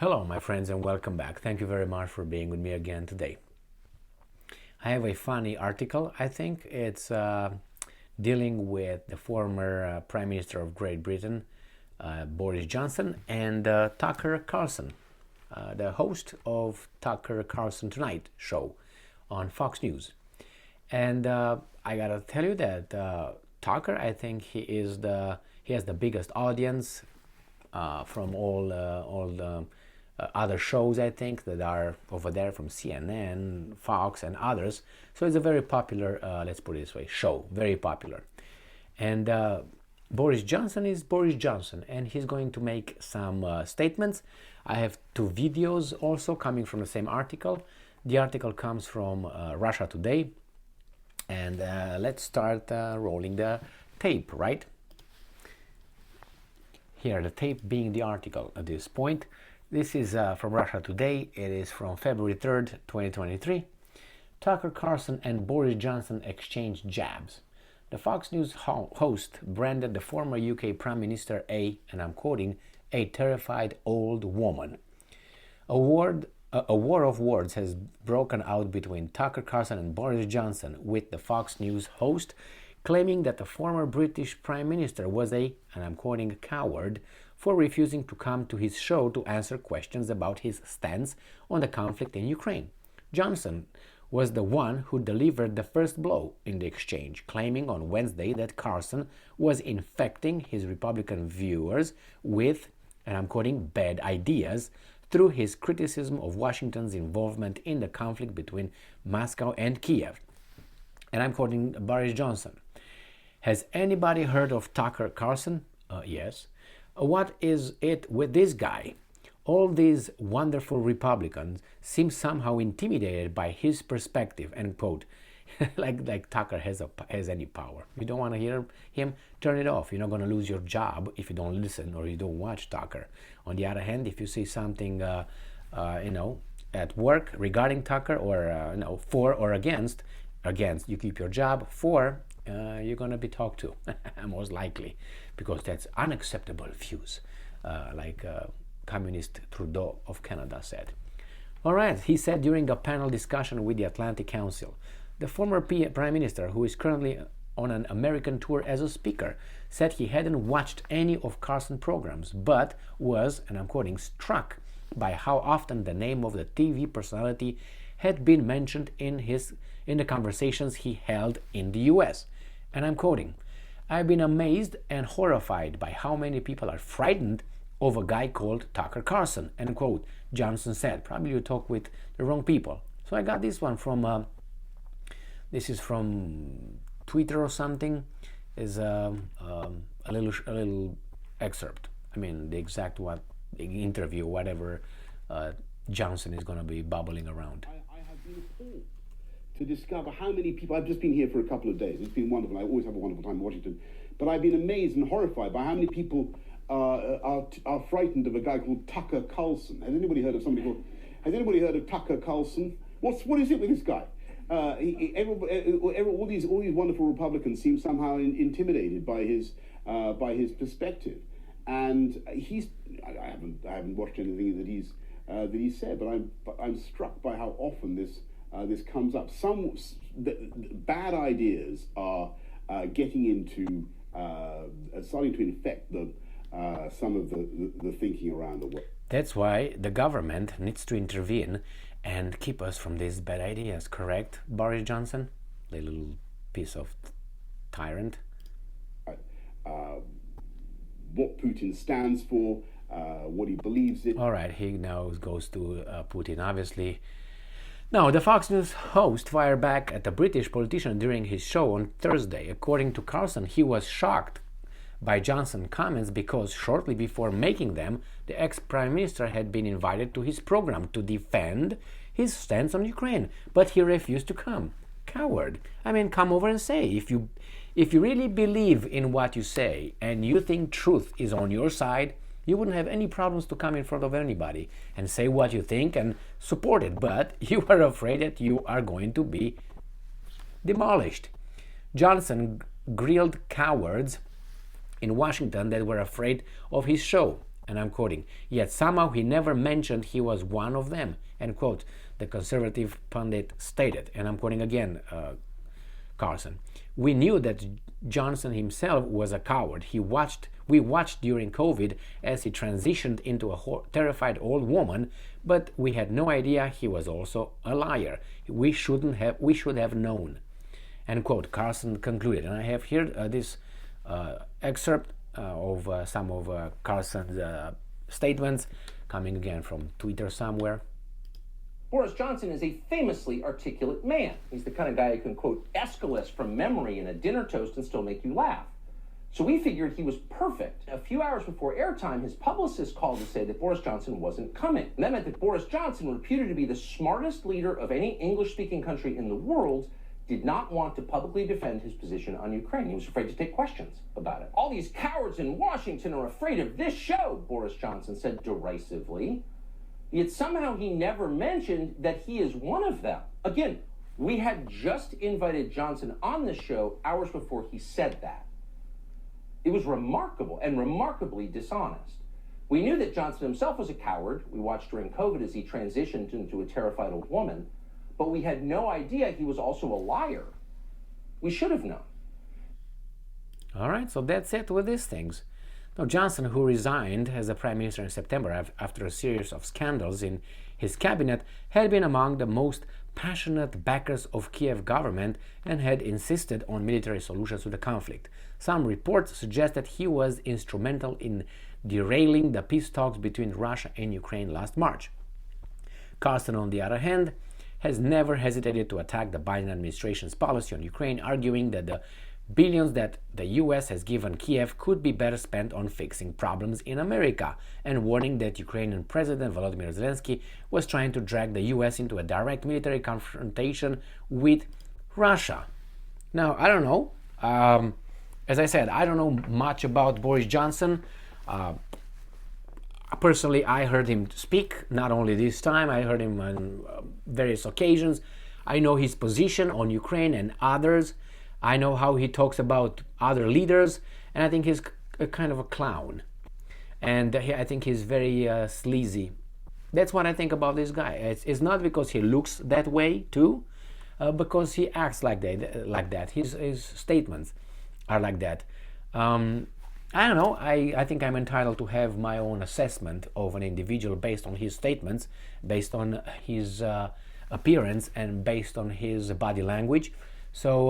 Hello, my friends, and welcome back. Thank you very much for being with me again today. I have a funny article. I think it's dealing with the former Prime Minister of Great Britain, Boris Johnson, and Tucker Carlson, the host of Tucker Carlson Tonight show on Fox News. And I gotta tell you that Tucker, I think he has the biggest audience from all the other shows, I think, that are over there from CNN, Fox, and others. So it's a very popular, let's put it this way, show, very popular. And Boris Johnson is Boris Johnson, and he's going to make some statements. I have two videos also coming from the same article. The article comes from Russia Today. And let's start rolling the tape, right? Here, the tape being the article at this point. This is from Russia Today. It is from February 3rd, 2023. Tucker Carlson and Boris Johnson exchanged jabs. The Fox News host branded the former UK Prime Minister and I'm quoting, a terrified old woman. A war of words has broken out between Tucker Carlson and Boris Johnson, with the Fox News host claiming that the former British Prime Minister was and I'm quoting, coward for refusing to come to his show to answer questions about his stance on the conflict in Ukraine. Johnson was the one who delivered the first blow in the exchange, claiming on Wednesday that Carlson was infecting his Republican viewers with, and I'm quoting, bad ideas through his criticism of Washington's involvement in the conflict between Moscow and Kiev. And I'm quoting Boris Johnson. Has anybody heard of Tucker Carlson? Yes. What is it with this guy? All these wonderful Republicans seem somehow intimidated by his perspective, end quote. like Tucker has any power. You don't want to hear him, turn it off. You're not going to lose your job if you don't listen or you don't watch Tucker. On the other hand, if you see something, at work regarding Tucker, or for or against, you keep your job. For, you're going to be talked to, most likely, because that's unacceptable views, like Communist Trudeau of Canada said. All right, he said during a panel discussion with the Atlantic Council. The former Prime Minister, who is currently on an American tour as a speaker, said he hadn't watched any of Carlson's programs, but was, and I'm quoting, struck by how often the name of the TV personality had been mentioned in the conversations he held in the US. And I'm quoting, I've been amazed and horrified by how many people are frightened of a guy called Tucker Carlson, end quote, Johnson said. Probably you talk with the wrong people. So I got this one from, this is from Twitter or something, is a little excerpt. I mean, the exact interview, whatever Johnson is going to be bubbling around. I have been appalled to discover how many people, I've just been here for a couple of days, it's been wonderful, I always have a wonderful time in Washington, but I've been amazed and horrified by how many people are frightened of a guy called Tucker Carlson. Has anybody heard of Tucker Carlson? What is it with this guy? All these wonderful Republicans seem somehow intimidated by his perspective, and I haven't watched anything that he's said, but I'm struck by how often this comes up. Some bad ideas are getting into starting to infect some of the thinking around the world. That's why the government needs to intervene and keep us from these bad ideas, correct, Boris Johnson? Little piece of tyrant. What Putin stands for, what he believes in. All right, he now goes to Putin, obviously. Now, the Fox News host fired back at the British politician during his show on Thursday. According to Carlson, he was shocked by Johnson's comments because shortly before making them, the ex-prime minister had been invited to his program to defend his stance on Ukraine, but he refused to come. Coward. I mean, come over and say. If you really believe in what you say and you think truth is on your side, you wouldn't have any problems to come in front of anybody and say what you think and support it, but you are afraid that you are going to be demolished. Johnson grilled cowards in Washington that were afraid of his show. and I'm quoting, yet somehow he never mentioned he was one of them, end quote, the conservative pundit stated, and I'm quoting again Carlson. We knew that Johnson himself was a coward. We watched during COVID as he transitioned into a terrified old woman, but we had no idea he was also a liar. We should have known. End quote. Carlson concluded, and I have here this excerpt of some of Carlson's statements, coming again from Twitter somewhere. Boris Johnson is a famously articulate man. He's the kind of guy who can quote Aeschylus from memory in a dinner toast and still make you laugh. So we figured he was perfect. A few hours before airtime, his publicist called to say that Boris Johnson wasn't coming. And that meant that Boris Johnson, reputed to be the smartest leader of any English-speaking country in the world, did not want to publicly defend his position on Ukraine. He was afraid to take questions about it. All these cowards in Washington are afraid of this show, Boris Johnson said derisively. Yet somehow he never mentioned that he is one of them. Again, we had just invited Johnson on the show hours before he said that. It was remarkable and remarkably dishonest. We knew that Johnson himself was a coward. We watched during COVID as he transitioned into a terrified old woman, but we had no idea he was also a liar. We should have known. All right, so that's it with these things. Now, Johnson, who resigned as a prime minister in September after a series of scandals in his cabinet, had been among the most passionate backers of Kiev government and had insisted on military solutions to the conflict. Some reports suggest that he was instrumental in derailing the peace talks between Russia and Ukraine last March. Carlson, on the other hand, has never hesitated to attack the Biden administration's policy on Ukraine, arguing that the billions that the US has given Kiev could be better spent on fixing problems in America, and warning that Ukrainian President Volodymyr Zelensky was trying to drag the US into a direct military confrontation with Russia. Now, I don't know. As I said, I don't know much about Boris Johnson. Personally, I heard him speak, not only this time, I heard him on various occasions. I know his position on Ukraine and others. I know how he talks about other leaders, and I think he's a kind of a clown. And I think he's very sleazy. That's what I think about this guy. It's not because he looks that way too, because he acts like that. His statements are like that. I don't know. I think I'm entitled to have my own assessment of an individual based on his statements, based on his appearance, and based on his body language. So,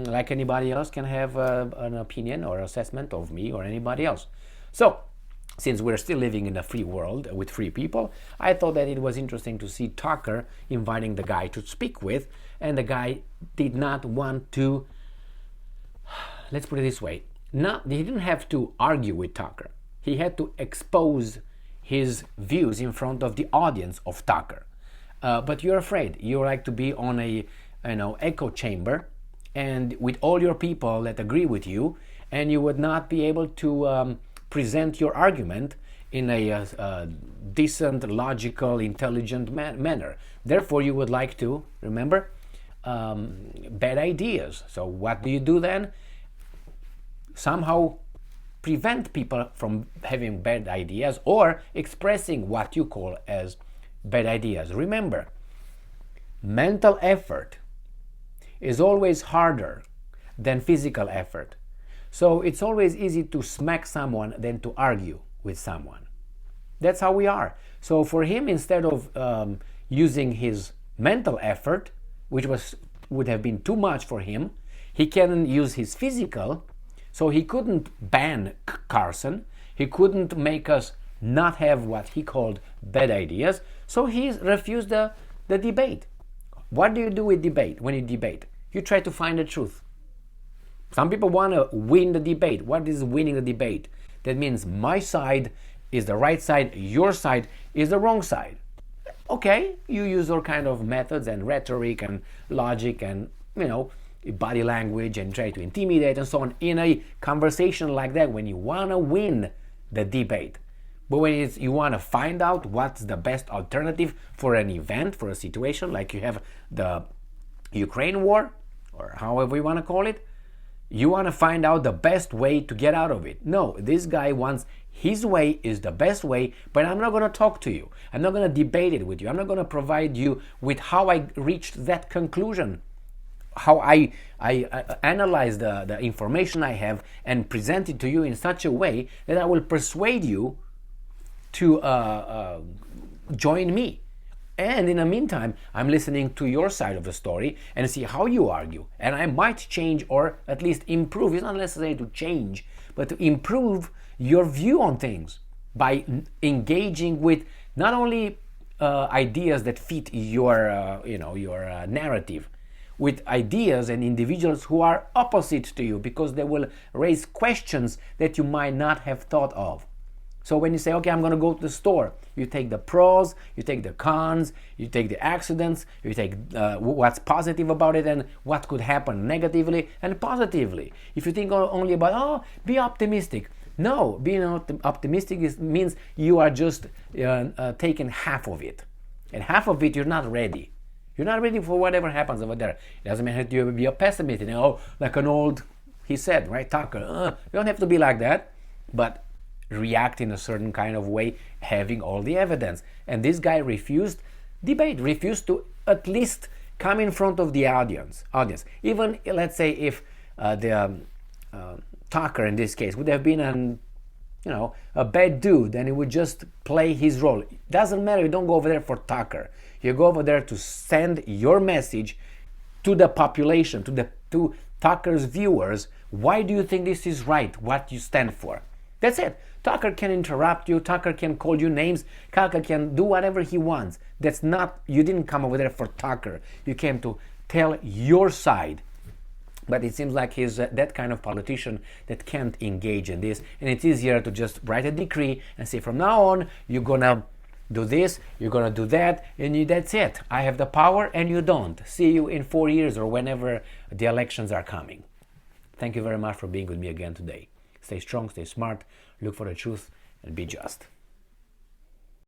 like anybody else can have an opinion or assessment of me or anybody else. So, since we're still living in a free world with free people, I thought that it was interesting to see Tucker inviting the guy to speak with, and the guy did not want to, let's put it this way, he didn't have to argue with Tucker. He had to expose his views in front of the audience of Tucker. But you're afraid. You like to be on a echo chamber, and with all your people that agree with you, and you would not be able to present your argument in a decent, logical, intelligent manner. Therefore, you would like to, remember, bad ideas. So what do you do then? Somehow prevent people from having bad ideas or expressing what you call as bad ideas. Remember, mental effort is always harder than physical effort. So it's always easy to smack someone than to argue with someone. That's how we are. So for him, instead of using his mental effort, which would have been too much for him, he can use his physical. So he couldn't ban Carlson. He couldn't make us not have what he called bad ideas. So he refused the debate. What do you do with debate? When you debate, you try to find the truth. Some people want to win the debate. What is winning the debate? That means my side is the right side, your side is the wrong side. Okay, you use all kind of methods and rhetoric and logic and, body language and try to intimidate and so on in a conversation like that when you want to win the debate. But when you want to find out what's the best alternative for an event, for a situation, like you have the Ukraine war, or however you want to call it, you want to find out the best way to get out of it. No, this guy wants His way is the best way, but I'm not going to talk to you. I'm not going to debate it with you. I'm not going to provide you with how I reached that conclusion, how I analyze the information I have and present it to you in such a way that I will persuade you to join me. And in the meantime, I'm listening to your side of the story and see how you argue. And I might change or at least improve. It's not necessary to change, but to improve your view on things by engaging with not only ideas that fit your, your narrative, with ideas and individuals who are opposite to you, because they will raise questions that you might not have thought of. So when you say, okay, I'm going to go to the store, you take the pros, you take the cons, you take the accidents, you take what's positive about it and what could happen negatively and positively. If you think only about, be optimistic. No, being optimistic means you are just taking half of it. And half of it, you're not ready. You're not ready for whatever happens over there. It doesn't mean you be a pessimist, like an old, he said, right, Tucker. You don't have to be like that, but react in a certain kind of way, having all the evidence. And this guy refused debate, refused to at least come in front of the audience. Even, let's say, if the Tucker in this case would have been a bad dude, and he would just play his role. It doesn't matter. You don't go over there for Tucker. You go over there to send your message to the population, to Tucker's viewers. Why do you think this is right? What you stand for? That's it. Tucker can interrupt you. Tucker can call you names. Tucker can do whatever he wants. That's not. You didn't come over there for Tucker. You came to tell your side. But it seems like he's that kind of politician that can't engage in this. And it's easier to just write a decree and say, from now on, you're going to do this, you're going to do that, and that's it. I have the power and you don't. See you in 4 years or whenever the elections are coming. Thank you very much for being with me again today. Stay strong, stay smart, look for the truth, and be just.